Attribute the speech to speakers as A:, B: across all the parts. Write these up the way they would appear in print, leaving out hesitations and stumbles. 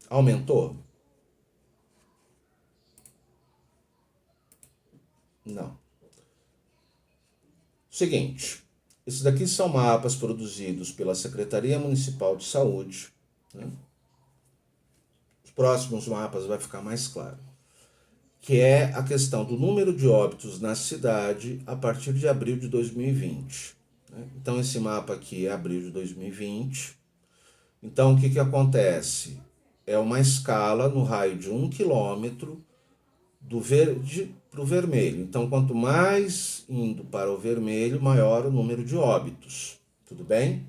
A: Aumentou? Não. Seguinte, esses daqui são mapas produzidos pela Secretaria Municipal de Saúde, né? Os próximos mapas vai ficar mais claro, que é a questão do número de óbitos na cidade a partir de abril de 2020. Né? Então, esse mapa aqui é abril de 2020. Então, o que, que acontece? É uma escala no raio de 1 quilômetro do verde para o vermelho. Então, quanto mais indo para o vermelho, maior o número de óbitos. Tudo bem?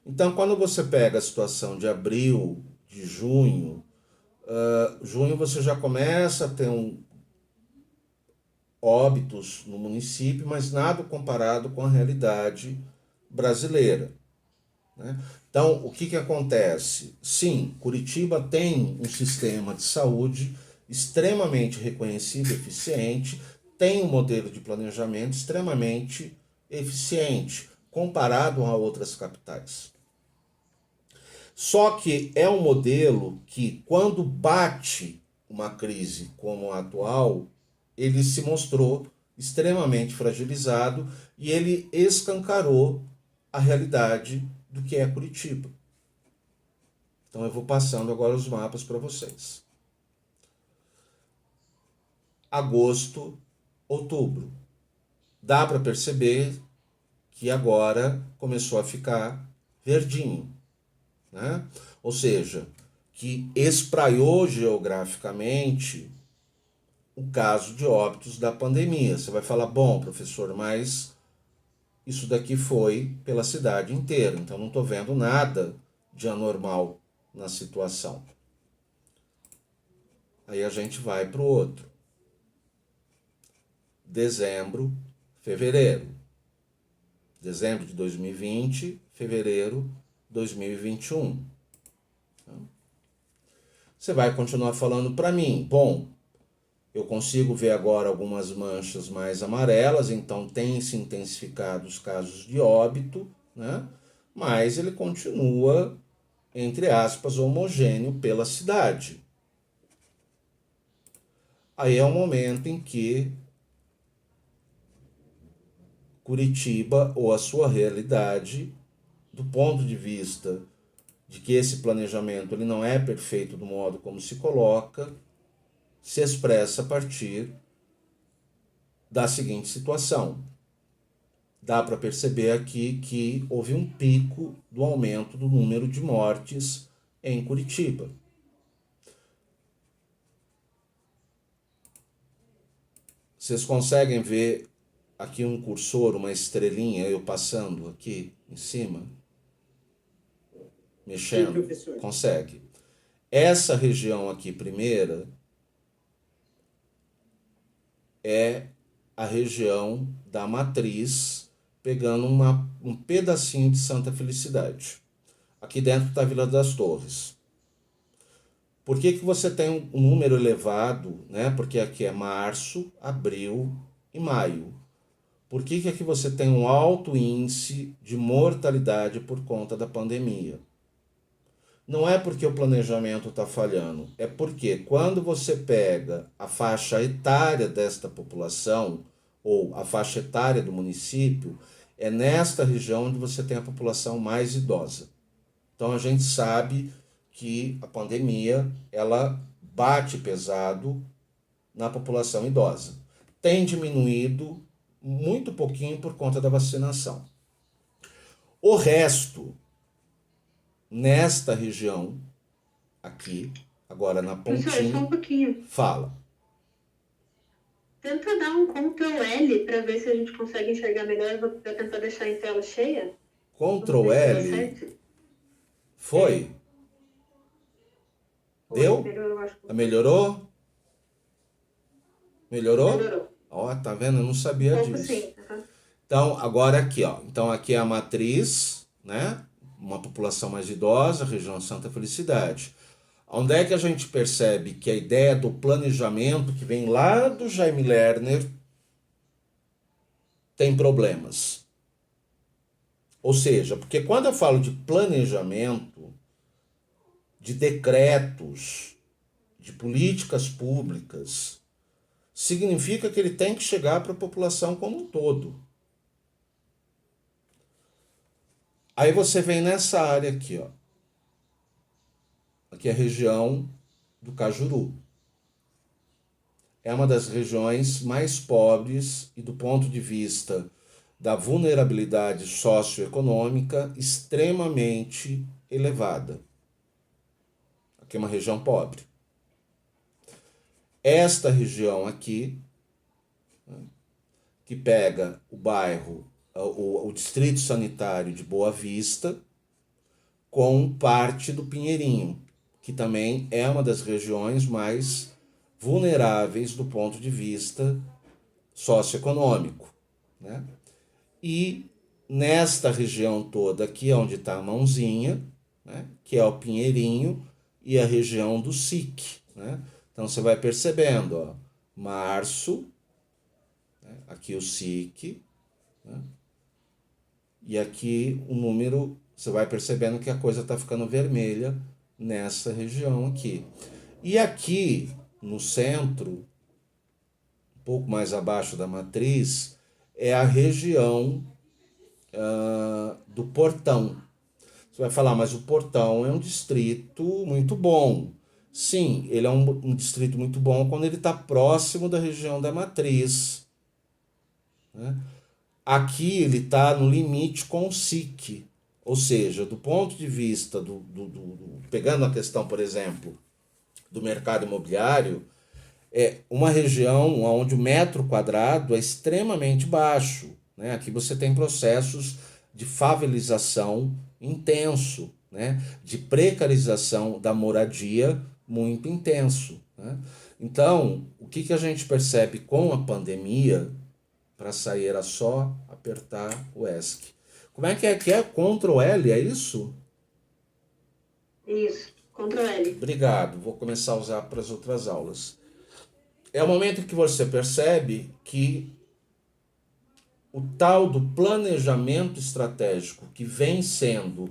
A: Então, quando você pega a situação de abril, de junho, junho você já começa a ter óbitos no município, mas nada comparado com a realidade brasileira. Né? Então, o que, que acontece? Sim, Curitiba tem um sistema de saúde extremamente reconhecido, eficiente, tem um modelo de planejamento extremamente eficiente, comparado a outras capitais. Só que é um modelo que, quando bate uma crise como a atual, ele se mostrou extremamente fragilizado e ele escancarou a realidade do que é Curitiba. Então eu vou passando agora os mapas para vocês. Agosto, outubro. Dá para perceber que agora começou a ficar verdinho, né? Ou seja, que espraiou geograficamente o caso de óbitos da pandemia. Você vai falar, bom, professor, mas isso daqui foi pela cidade inteira, então não estou vendo nada de anormal na situação. Aí a gente vai para o outro. Dezembro, fevereiro. Dezembro de 2020, fevereiro de 2021. Você vai continuar falando para mim, bom, eu consigo ver agora algumas manchas mais amarelas, então tem se intensificado os casos de óbito, né? Mas ele continua, entre aspas, homogêneo pela cidade. Aí é o momento em que Curitiba, ou a sua realidade, do ponto de vista de que esse planejamento ele não é perfeito do modo como se coloca, se expressa a partir da seguinte situação. Dá para perceber aqui que houve um pico do aumento do número de mortes em Curitiba. Vocês conseguem ver aqui um cursor, uma estrelinha, eu passando aqui em cima? Mexendo? Sim, professor. Consegue. Essa região aqui, primeira, é a região da matriz, pegando um pedacinho de Santa Felicidade. Aqui dentro está a Vila das Torres. Por que, que você tem um número elevado, né? Porque aqui é março, abril e maio. Por que, que aqui você tem um alto índice de mortalidade por conta da pandemia? Não é porque o planejamento está falhando, é porque quando você pega a faixa etária desta população, ou a faixa etária do município, é nesta região onde você tem a população mais idosa. Então a gente sabe que a pandemia ela bate pesado na população idosa. Tem diminuído muito pouquinho por conta da vacinação. O resto, nesta região, aqui, agora na pontinha...
B: Professor, só um pouquinho.
A: Fala.
B: Tenta dar um Ctrl L para ver se a gente consegue enxergar melhor. Eu vou tentar deixar em tela cheia.
A: Ctrl L. Foi? Deu?
B: Melhorou, acho que...
A: Melhorou? Melhorou?
B: Melhorou.
A: Ó, tá vendo? Eu não sabia disso.
B: Sim.
A: Então, agora aqui, ó. Então, aqui é a matriz, né? Uma população mais idosa, região Santa Felicidade. Onde é que a gente percebe que a ideia do planejamento, que vem lá do Jaime Lerner, tem problemas? Ou seja, porque quando eu falo de planejamento de decretos, de políticas públicas, significa que ele tem que chegar para a população como um todo. Aí você vem nessa área aqui, ó. Aqui é a região do Cajuru. É uma das regiões mais pobres e, do ponto de vista da vulnerabilidade socioeconômica, extremamente elevada. Aqui é uma região pobre. Esta região aqui, que pega o bairro, o distrito sanitário de Boa Vista, com parte do Pinheirinho, que também é uma das regiões mais vulneráveis do ponto de vista socioeconômico, né? E nesta região toda aqui, onde está a mãozinha, né, que é o Pinheirinho, e a região do SIC, né? Então você vai percebendo, ó, março, né, aqui o SIC, né, e aqui o número, você vai percebendo que a coisa está ficando vermelha nessa região aqui. E aqui no centro, um pouco mais abaixo da matriz, é a região do Portão. Você vai falar, mas o Portão é um distrito muito bom. Sim, ele é um distrito muito bom quando ele está próximo da região da matriz, né? Aqui ele está no limite com o SIC, ou seja, do ponto de vista pegando a questão, por exemplo, do mercado imobiliário, é uma região onde o metro quadrado é extremamente baixo, né? Aqui você tem processos de favelização intenso, né? De precarização da moradia muito intenso, né? Então, o que a gente percebe com a pandemia, para sair era só apertar o ESC. Como é que é? Que é Ctrl L, é isso?
B: Isso, Ctrl L.
A: Obrigado, vou começar a usar para as outras aulas. É o momento que você percebe que o tal do planejamento estratégico que vem sendo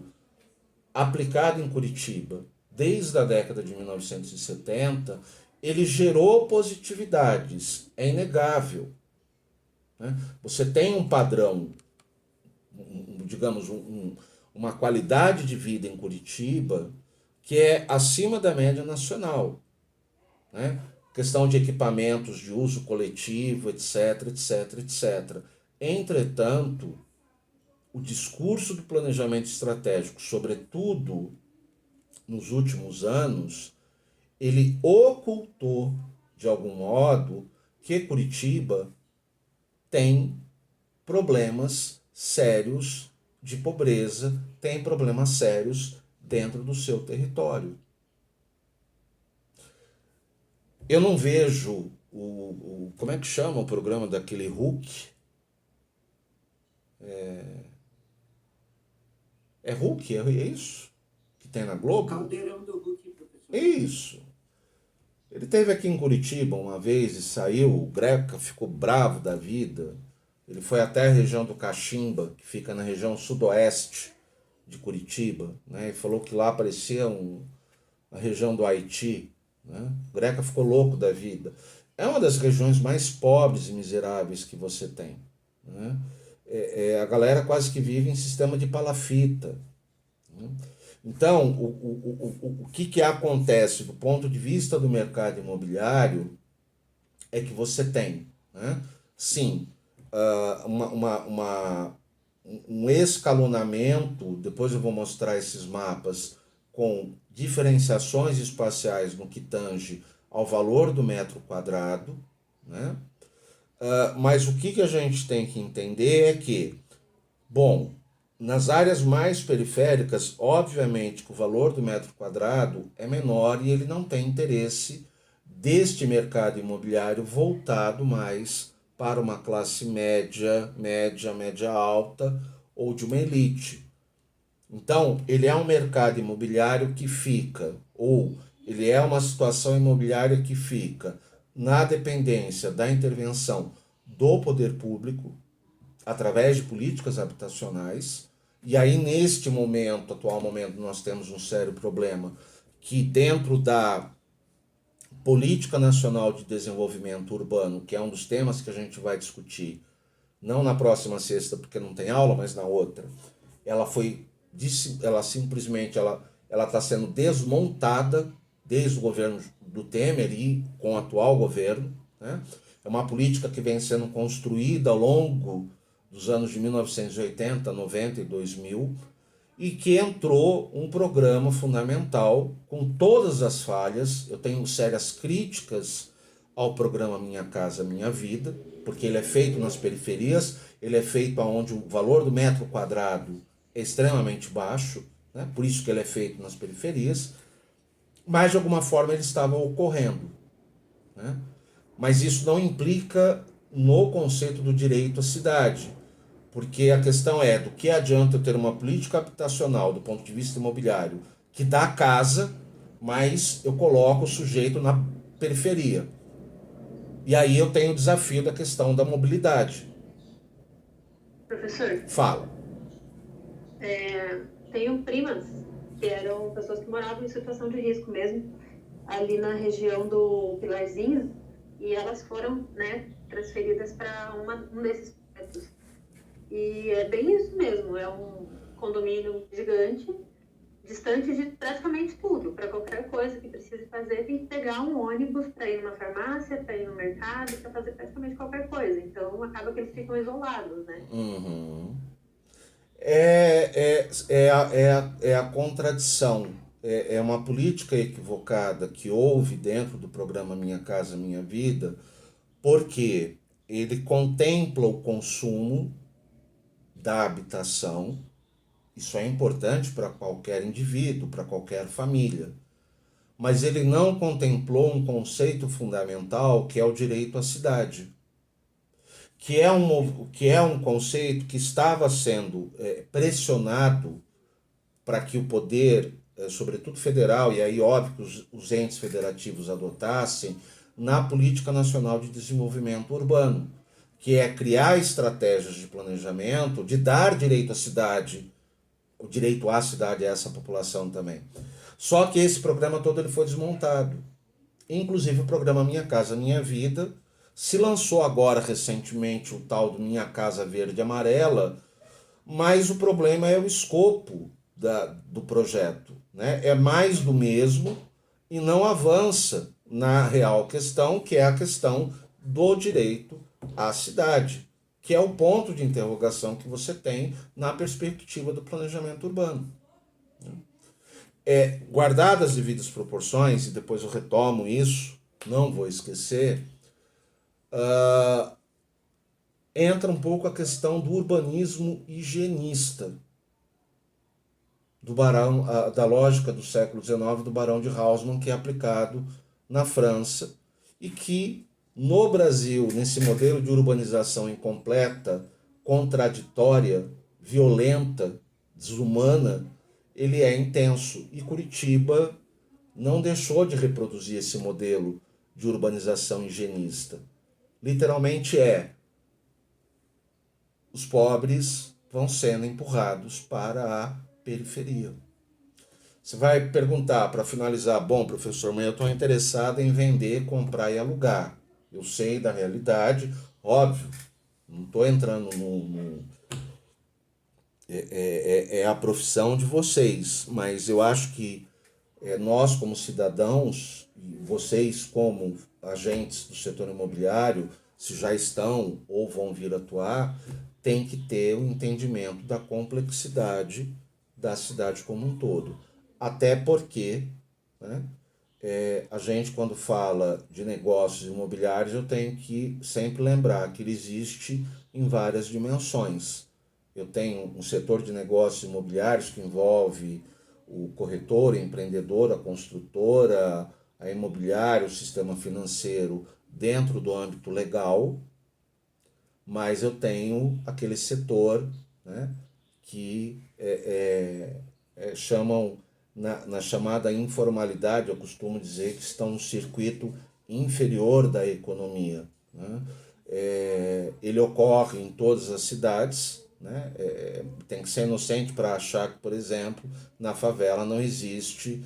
A: aplicado em Curitiba desde a década de 1970, ele gerou positividades, é inegável, né? Você tem um padrão, digamos, uma qualidade de vida em Curitiba que é acima da média nacional, né? Questão de equipamentos de uso coletivo, etc, etc, etc. Entretanto, o discurso do planejamento estratégico, sobretudo nos últimos anos, ele ocultou, de algum modo, que Curitiba tem problemas sérios de pobreza, tem problemas sérios dentro do seu território. Eu não vejo como é que chama o programa daquele Hulk? É Hulk? É isso? Que tem na Globo?
C: Caldeirão do Hulk, professor.
A: Isso. Ele esteve aqui em Curitiba uma vez e saiu, o Greca ficou bravo da vida. Ele foi até a região do Caximba, que fica na região sudoeste de Curitiba, né? E falou que lá parecia a região do Haiti, né? O Greca ficou louco da vida. É uma das regiões mais pobres e miseráveis que você tem, né? A galera quase que vive em sistema de palafita, né? Então, o que acontece do ponto de vista do mercado imobiliário é que você tem, né, sim, um escalonamento, depois eu vou mostrar esses mapas, com diferenciações espaciais no que tange ao valor do metro quadrado, né? Mas o que a gente tem que entender é que, bom, nas áreas mais periféricas, obviamente que o valor do metro quadrado é menor e ele não tem interesse deste mercado imobiliário voltado mais para uma classe média, média alta ou de uma elite. Então, ele é um mercado imobiliário que fica, ou ele é uma situação imobiliária que fica na dependência da intervenção do poder público, através de políticas habitacionais. E aí, neste momento, atual momento, nós temos um sério problema, que dentro da Política Nacional de Desenvolvimento Urbano, que é um dos temas que a gente vai discutir, não na próxima sexta, porque não tem aula, mas na outra, ela simplesmente ela está sendo desmontada desde o governo do Temer e com o atual governo, né? É uma política que vem sendo construída ao longo dos anos de 1980, 90 e 2000, e que entrou um programa fundamental com todas as falhas. Eu tenho sérias críticas ao programa Minha Casa Minha Vida, porque ele é feito nas periferias, ele é feito onde o valor do metro quadrado é extremamente baixo, né? Por isso que ele é feito nas periferias, mas de alguma forma ele estava ocorrendo, né? Mas isso não implica no conceito do direito à cidade, porque a questão é do que adianta eu ter uma política habitacional do ponto de vista imobiliário que dá casa, mas eu coloco o sujeito na periferia. E aí eu tenho o desafio da questão da mobilidade.
B: Professor,
A: Fala.
B: tenho primas que eram pessoas que moravam em situação de risco mesmo, ali na região do Pilarzinho, e elas foram, né, transferidas para um desses prédios. E é bem isso mesmo, é um condomínio gigante, distante de praticamente tudo. Para qualquer coisa que precise fazer, tem que pegar um ônibus para ir numa farmácia, para ir no mercado, para fazer praticamente qualquer coisa. Então, acaba que eles ficam isolados, né?
A: Uhum. É a contradição. É uma política equivocada que houve dentro do programa Minha Casa Minha Vida, porque ele contempla o consumo da habitação. Isso é importante para qualquer indivíduo, para qualquer família. Mas ele não contemplou um conceito fundamental que é o direito à cidade, que é um conceito que estava sendo pressionado para que o poder, sobretudo federal, e aí óbvio que os entes federativos adotassem, na Política Nacional de Desenvolvimento Urbano, que é criar estratégias de planejamento, de dar direito à cidade, o direito à cidade a essa população também. Só que esse programa todo ele foi desmontado. Inclusive o programa Minha Casa Minha Vida se lançou agora recentemente o tal do Minha Casa Verde e Amarela, mas o problema é o escopo do projeto, né? É mais do mesmo e não avança na real questão, que é a questão do direito à cidade, que é o ponto de interrogação que você tem na perspectiva do planejamento urbano. Guardadas as devidas proporções, e depois eu retomo isso, não vou esquecer, entra um pouco a questão do urbanismo higienista, do barão, da lógica do século XIX do Barão de Haussmann, que é aplicado na França e que no Brasil, nesse modelo de urbanização incompleta, contraditória, violenta, desumana, ele é intenso. E Curitiba não deixou de reproduzir esse modelo de urbanização higienista. Literalmente os pobres vão sendo empurrados para a periferia. Você vai perguntar, para finalizar, bom, professor, mas eu estou interessado em vender, comprar e alugar. Eu sei da realidade, óbvio, não estou entrando é a profissão de vocês, mas eu acho que nós como cidadãos, e vocês como agentes do setor imobiliário, se já estão ou vão vir atuar, tem que ter um entendimento da complexidade da cidade como um todo. Até porque, né, a gente quando fala de negócios imobiliários, eu tenho que sempre lembrar que ele existe em várias dimensões. Eu tenho um setor de negócios imobiliários que envolve o corretor, o empreendedor, a construtora, a imobiliária, o sistema financeiro dentro do âmbito legal, mas eu tenho aquele setor, né, que chamam, na chamada informalidade, eu costumo dizer que estão no circuito inferior da economia, né? Ele ocorre em todas as cidades, né? Tem que ser inocente para achar que, por exemplo, na favela não existe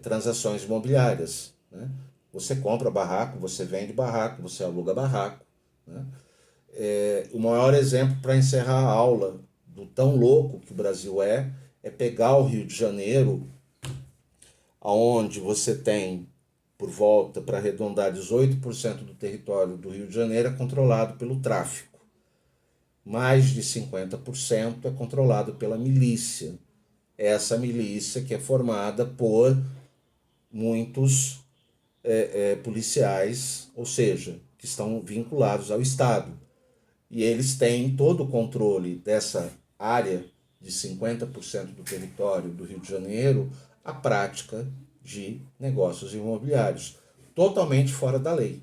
A: transações imobiliárias, né? Você compra barraco, você vende barraco, você aluga barraco, né? O maior exemplo para encerrar a aula do tão louco que o Brasil é pegar o Rio de Janeiro, onde você tem, por volta, para arredondar, 18% do território do Rio de Janeiro é controlado pelo tráfico. Mais de 50% é controlado pela milícia. Essa milícia que é formada por muitos policiais, ou seja, que estão vinculados ao Estado. E eles têm todo o controle dessa área de 50% do território do Rio de Janeiro, a prática de negócios imobiliários, totalmente fora da lei.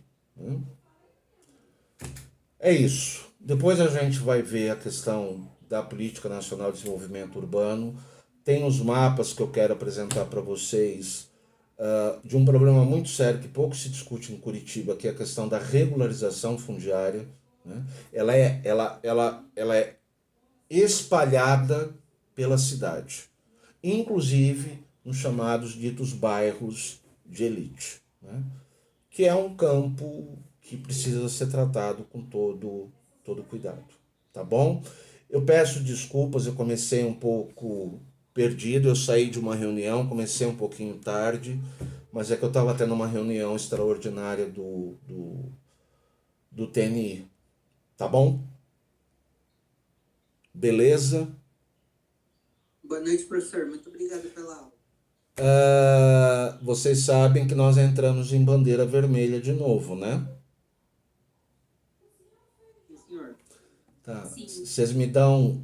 A: É isso. Depois a gente vai ver a questão da Política Nacional de Desenvolvimento Urbano. Tem os mapas que eu quero apresentar para vocês de um problema muito sério que pouco se discute em Curitiba, que é a questão da regularização fundiária. Né? Ela é espalhada pela cidade, inclusive nos chamados ditos bairros de elite, né? Que é um campo que precisa ser tratado com todo cuidado, tá bom? Eu peço desculpas, eu comecei um pouco perdido, eu saí de uma reunião, comecei um pouquinho tarde, mas é que eu estava tendo uma reunião extraordinária do TNI, tá bom? Beleza?
C: Boa noite, professor. Muito obrigado pela aula.
A: Vocês sabem que nós entramos em bandeira vermelha de novo, né?
C: Sim, senhor.
A: Tá.
D: Sim.
A: Vocês me dão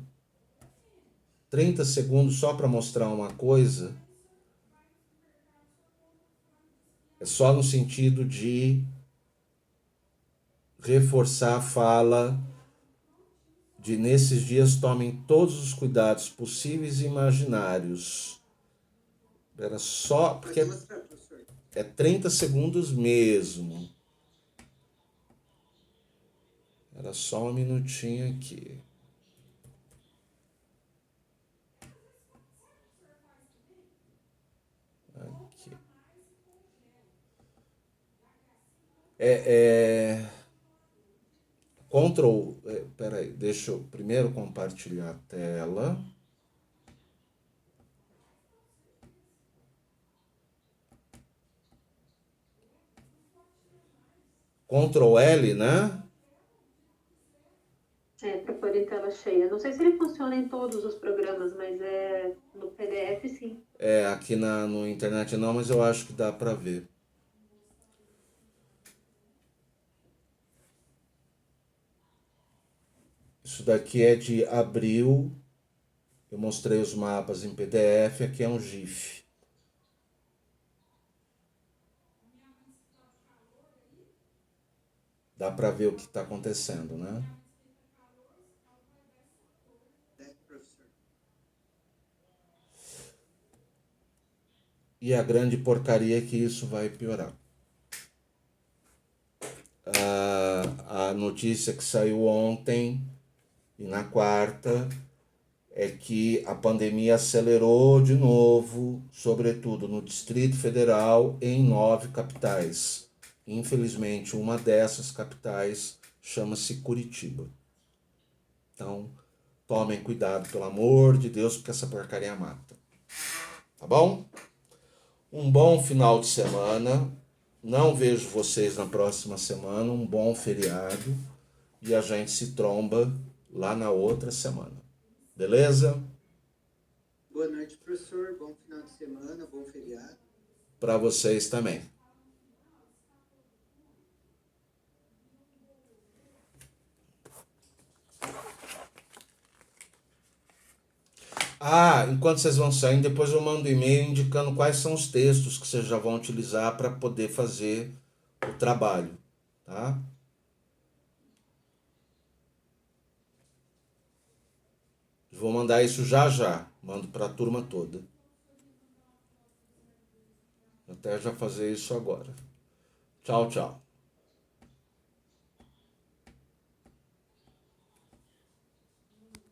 A: 30 segundos só para mostrar uma coisa. É só no sentido de reforçar a fala de nesses dias tomem todos os cuidados possíveis e imaginários. Era só porque
C: Pode mostrar, professor.
A: é 30 segundos mesmo. Era só um minutinho aqui. Aqui. Ctrl, peraí, deixa eu primeiro compartilhar a tela. Ctrl L, né?
B: Para pôr em tela cheia. Não sei se ele funciona em todos os programas, mas no PDF sim.
A: Aqui no internet não, mas eu acho que dá para ver. Isso daqui é de abril. Eu mostrei os mapas em PDF, aqui é um GIF. Dá para ver o que está acontecendo, né?
C: Professor.
A: E a grande porcaria é que isso vai piorar. A notícia que saiu ontem e na quarta é que a pandemia acelerou de novo, sobretudo no Distrito Federal, em 9 capitais. Infelizmente, uma dessas capitais chama-se Curitiba. Então, tomem cuidado, pelo amor de Deus, porque essa porcaria mata. Tá bom? Um bom final de semana. Não vejo vocês na próxima semana. Um bom feriado. E a gente se tromba lá na outra semana. Beleza?
C: Boa noite, professor. Bom final de semana, bom feriado.
A: Para vocês também. Enquanto vocês vão saindo, depois eu mando um e-mail indicando quais são os textos que vocês já vão utilizar para poder fazer o trabalho, tá? Vou mandar isso já. Mando para a turma toda. Vou até já fazer isso agora. Tchau, tchau.